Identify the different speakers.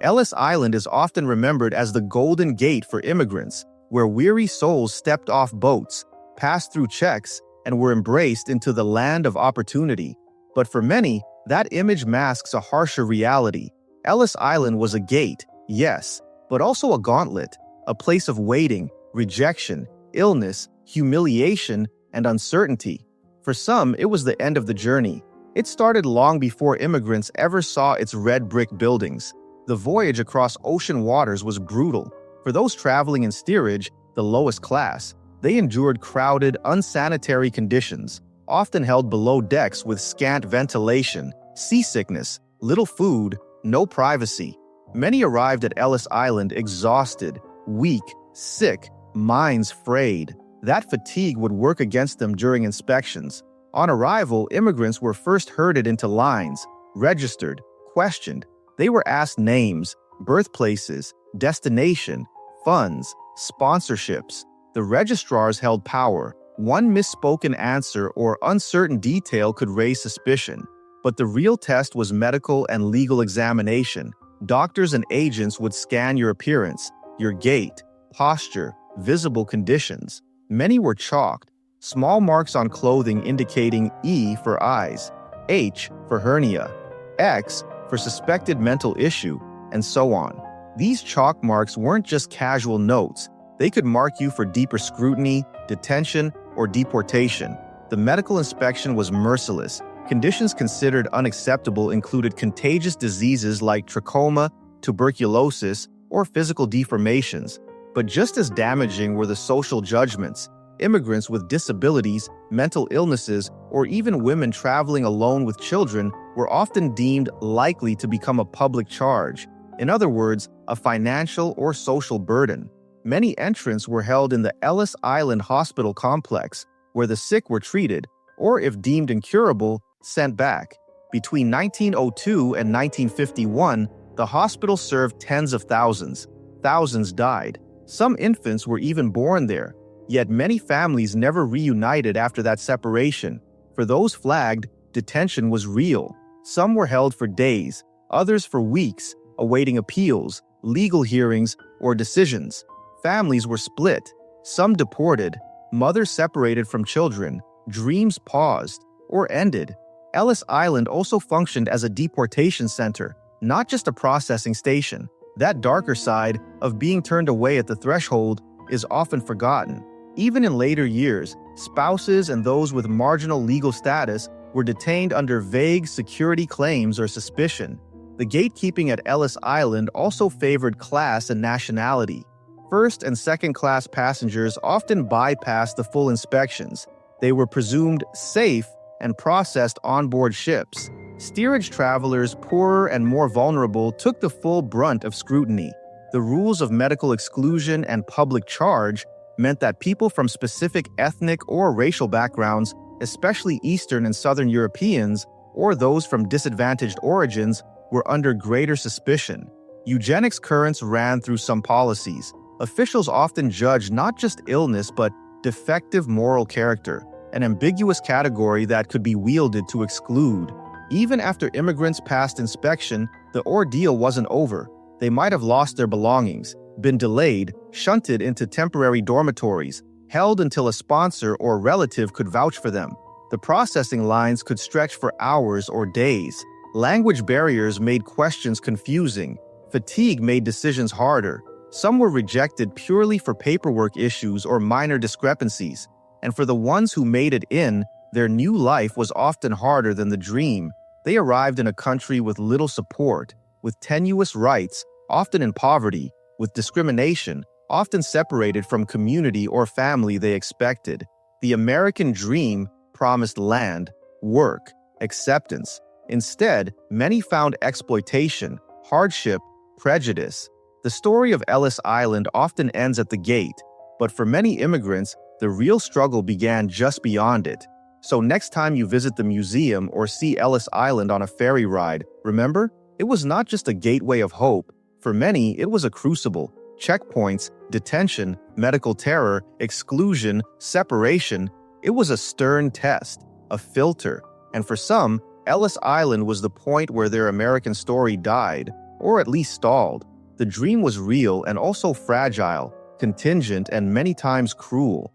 Speaker 1: Ellis Island is often remembered as the Golden Gate for immigrants, where weary souls stepped off boats, passed through checks, and were embraced into the land of opportunity. But for many, that image masks a harsher reality. Ellis Island was a gate, yes, but also a gauntlet, a place of waiting, rejection, illness, humiliation, and uncertainty. For some, it was the end of the journey. It started long before immigrants ever saw its red brick buildings. The voyage across ocean waters was brutal. For those traveling in steerage, the lowest class, they endured crowded, unsanitary conditions, often held below decks with scant ventilation, seasickness, little food, no privacy. Many arrived at Ellis Island exhausted, weak, sick, minds frayed. That fatigue would work against them during inspections. On arrival, immigrants were first herded into lines, registered, questioned. They were asked names, birthplaces, destination, funds, sponsorships. The registrars held power. One misspoken answer or uncertain detail could raise suspicion. But the real test was medical and legal examination. Doctors and agents would scan your appearance, your gait, posture, visible conditions. Many were chalked, small marks on clothing indicating E for eyes, H for hernia, X for suspected mental issue, and so on. These chalk marks weren't just casual notes. They could mark you for deeper scrutiny, detention, or deportation. The medical inspection was merciless. Conditions considered unacceptable included contagious diseases like trachoma, tuberculosis, or physical deformations. But just as damaging were the social judgments. Immigrants with disabilities, mental illnesses, or even women traveling alone with children were often deemed likely to become a public charge. In other words, a financial or social burden. Many entrants were held in the Ellis Island Hospital complex, where the sick were treated, or if deemed incurable, sent back. Between 1902 and 1951, the hospital served tens of thousands. Thousands died. Some infants were even born there. Yet many families never reunited after that separation. For those flagged, detention was real. Some were held for days, others for weeks, awaiting appeals, legal hearings, or decisions. Families were split, some deported, mothers separated from children, dreams paused or ended. Ellis Island also functioned as a deportation center, not just a processing station. That darker side of being turned away at the threshold is often forgotten. Even in later years, spouses and those with marginal legal status were detained under vague security claims or suspicion. The gatekeeping at Ellis Island also favored class and nationality. First and second class passengers often bypassed the full inspections. They were presumed safe and processed on board ships. Steerage travelers, poorer and more vulnerable, took the full brunt of scrutiny. The rules of medical exclusion and public charge meant that people from specific ethnic or racial backgrounds, especially Eastern and Southern Europeans, or those from disadvantaged origins, were under greater suspicion. Eugenics currents ran through some policies. Officials often judged not just illness but defective moral character, an ambiguous category that could be wielded to exclude. Even after immigrants passed inspection, the ordeal wasn't over. They might have lost their belongings, been delayed, shunted into temporary dormitories, held until a sponsor or relative could vouch for them. The processing lines could stretch for hours or days. Language barriers made questions confusing. Fatigue made decisions harder. Some were rejected purely for paperwork issues or minor discrepancies. And for the ones who made it in, their new life was often harder than the dream. They arrived in a country with little support, with tenuous rights, often in poverty, with discrimination, often separated from community or family they expected. The American dream promised land, work, acceptance. Instead, many found exploitation, hardship, prejudice. The story of Ellis Island often ends at the gate, but for many immigrants, the real struggle began just beyond it. So next time you visit the museum or see Ellis Island on a ferry ride, remember, it was not just a gateway of hope. For many, it was a crucible. Checkpoints, detention, medical terror, exclusion, separation. It was a stern test, a filter. And for some, Ellis Island was the point where their American story died, or at least stalled. The dream was real and also fragile, contingent, and many times cruel.